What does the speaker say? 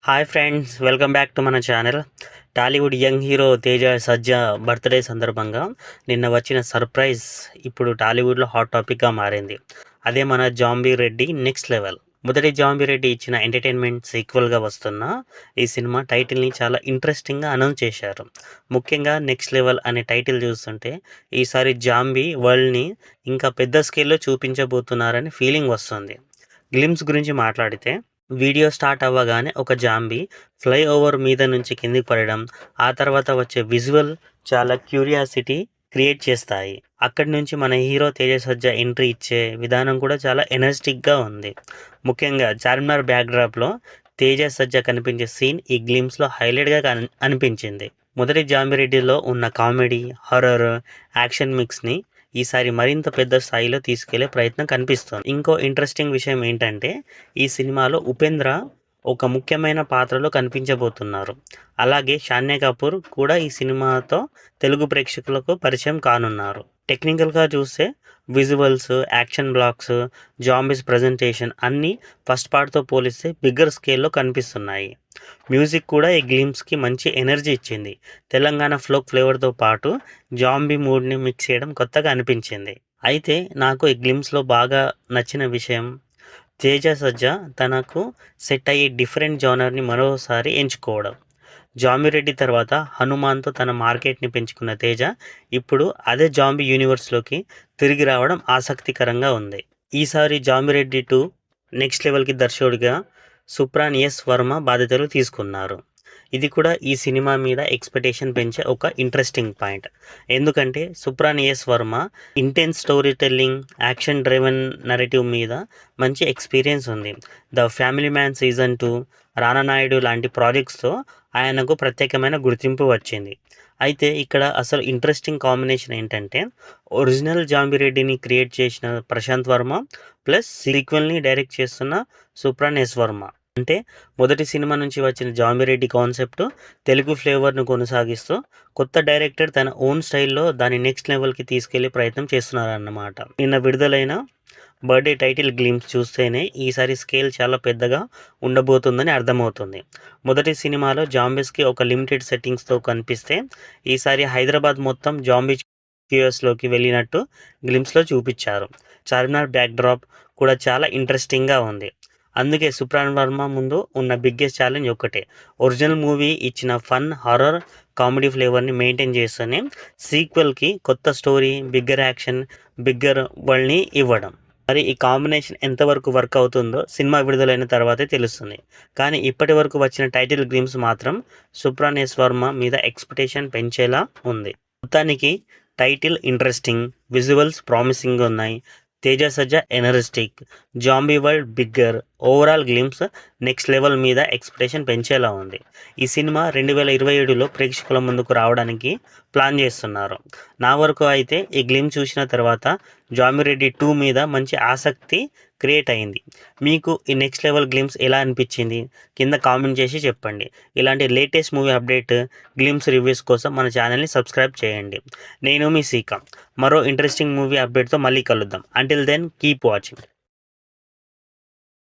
Hi friends, welcome back to మన channel. Tollywood young hero Teja Sajja birthday సందర్భంగా నిన్న వచ్చిన సర్ప్రైజ్ ఇప్పుడు టాలీవుడ్లో హాట్ టాపిక్గా మారింది. అదే మన జాంబీ రెడ్డి నెక్స్ట్ లెవెల్. మొదటి జాంబీ రెడ్డి ఇచ్చిన ఎంటర్టైన్మెంట్ సీక్వెల్గా వస్తున్న ఈ సినిమా టైటిల్ని చాలా ఇంట్రెస్టింగ్గా అనౌన్స్ చేశారు. ముఖ్యంగా నెక్స్ట్ లెవెల్ అనే టైటిల్ చూస్తుంటే ఈసారి జాంబీ వరల్డ్ని ఇంకా పెద్ద స్కేల్లో చూపించబోతున్నారని ఫీలింగ్ వస్తుంది. గ్లిమ్స్ గురించి మాట్లాడితే వీడియో స్టార్ట్ అవ్వగానే ఒక జాంబీ ఫ్లై ఓవర్ మీద నుంచి కిందికి పడడం, ఆ తర్వాత వచ్చే విజువల్ చాలా క్యూరియాసిటీ క్రియేట్ చేస్తాయి. అక్కడి నుంచి మన హీరో తేజ సజ్జా ఎంట్రీ ఇచ్చే విధానం కూడా చాలా ఎనర్జెటిక్గా ఉంది. ముఖ్యంగా చార్మినార్ బ్యాక్డ్రాప్లో తేజ సజ్జా కనిపించే సీన్ ఈ గ్లిమ్స్లో హైలైట్గా అనిపించింది. మొదటి జాంబిరెడ్డిలో ఉన్న కామెడీ, హర్రర్, యాక్షన్ మిక్స్ని ఈసారి మరింత పెద్ద స్థాయిలో తీసుకెళ్లే ప్రయత్నం కనిపిస్తోంది. ఇంకో ఇంట్రెస్టింగ్ విషయం ఏంటంటే ఈ సినిమాలో ఉపేంద్ర ఒక ముఖ్యమైన పాత్రలో కనిపించబోతున్నారు. అలాగే షాన్య కపూర్ కూడా ఈ సినిమాతో తెలుగు ప్రేక్షకులకు పరిచయం కానున్నారు. టెక్నికల్గా చూస్తే visuals, action blocks, zombies presentation అన్నీ ఫస్ట్ పార్ట్తో పోలిస్తే బిగ్గర్ స్కేల్లో కనిపిస్తున్నాయి. మ్యూజిక్ కూడా ఈ గ్లిమ్స్కి మంచి ఎనర్జీ ఇచ్చింది. తెలంగాణ ఫోక్ ఫ్లేవర్తో పాటు జాంబీ మూడ్ని మిక్స్ చేయడం కొత్తగా అనిపించింది. అయితే నాకు ఈ గ్లిమ్స్లో బాగా నచ్చిన విషయం తేజ సజ్జా తనకు సెట్ అయ్యే డిఫరెంట్ జానర్ని మరోసారి ఎంచుకోవడం. జాంబిరెడ్డి తర్వాత హనుమాన్తో తన మార్కెట్ని పెంచుకున్న తేజ ఇప్పుడు అదే జాంబీ యూనివర్స్లోకి తిరిగి రావడం ఆసక్తికరంగా ఉంది. ఈసారి జాంబిరెడ్డి 2 నెక్స్ట్ లెవెల్కి దర్శకుడిగా సుప్రాన్ ఎస్ వర్మ బాధ్యతలు తీసుకున్నారు. ఇది కూడా ఈ సినిమా మీద ఎక్స్పెక్టేషన్ పెంచే ఒక ఇంట్రెస్టింగ్ పాయింట్. ఎందుకంటే Supran S Varma intense story telling, action driven narrative మీద మంచి ఎక్స్పీరియన్స్ ఉంది. The family man season 2, Rana Naidu లాంటి ప్రాజెక్ట్స్తో ఆయనకు ప్రత్యేకమైన గుర్తింపు వచ్చింది. అయితే ఇక్కడ అసలు ఇంట్రెస్టింగ్ కాంబినేషన్ ఏంటంటే ఒరిజినల్ జాంబిరెడ్డిని క్రియేట్ చేసిన ప్రశాంత్ వర్మ ప్లస్ సీక్వెల్ని డైరెక్ట్ చేస్తున్న సుప్రాన్ ఎస్ వర్మ. అంటే మొదటి సినిమా నుంచి వచ్చిన జాంబిరెడ్డి కాన్సెప్ట్ తెలుగు ఫ్లేవర్ను కొనసాగిస్తూ కొత్త డైరెక్టర్ తన ఓన్ స్టైల్లో దాన్ని నెక్స్ట్ లెవెల్కి తీసుకెళ్లే ప్రయత్నం చేస్తున్నారన్నమాట. నిన్న విడుదలైన బర్త్డే టైటిల్ గ్లిమ్స్ చూస్తేనే ఈసారి స్కేల్ చాలా పెద్దగా ఉండబోతుందని అర్థమవుతుంది. మొదటి సినిమాలో జాంబీస్కి ఒక లిమిటెడ్ సెట్టింగ్స్తో కనిపిస్తే ఈసారి హైదరాబాద్ మొత్తం జాంబీ క్యూఎస్లోకి వెళ్ళినట్టు గ్లిమ్స్లో చూపించారు. చార్మినార్ బ్యాక్డ్రాప్ కూడా చాలా ఇంట్రెస్టింగ్గా ఉంది. అందుకే సుప్రాన్ వర్మ ముందు ఉన్న బిగ్గెస్ట్ ఛాలెంజ్ ఒక్కటే, ఒరిజినల్ మూవీ ఇచ్చిన ఫన్, హారర్, కామెడీ ఫ్లేవర్ని మెయింటైన్ చేస్తూనే సీక్వెల్కి కొత్త స్టోరీ, బిగ్గర్ యాక్షన్, బిగ్గర్ వరల్డ్ని ఇవ్వడం. మరి ఈ కాంబినేషన్ ఎంతవరకు వర్క్ అవుతుందో సినిమా విడుదలైన తర్వాతే తెలుస్తుంది. కానీ ఇప్పటి వరకు వచ్చిన టైటిల్ గ్లిమ్స్ మాత్రం సుప్రాన్ ఎస్ వర్మ మీద ఎక్స్పెక్టేషన్ పెంచేలా ఉంది. మొత్తానికి టైటిల్ ఇంట్రెస్టింగ్, విజువల్స్ ప్రామిసింగ్ ఉన్నాయి, Teja Sajja energetic, zombie world bigger, overall glimpse next level మీద ఎక్స్పెక్టేషన్ పెంచేలా ఉంది. ఈ సినిమా 2027లో ప్రేక్షకుల ముందుకు రావడానికి ప్లాన్ చేస్తున్నారు. నా వరకు అయితే ఈ గ్లిమ్ చూసిన తర్వాత జాంబిరెడ్డి 2 మీద మంచి ఆసక్తి క్రియేట్ అయింది. మీకు ఈ నెక్స్ట్ లెవెల్ గ్లిమ్స్ ఎలా అనిపించింది కింద కామెంట్ చేసి చెప్పండి. ఇలాంటి latest movie update, glimpse reviews కోసం మన ఛానల్ని సబ్స్క్రైబ్ చేయండి. నేను మీ సీకా. మరో ఇంట్రెస్టింగ్ మూవీ అప్డేట్తో మళ్ళీ కలుద్దాం. Until then keep watching.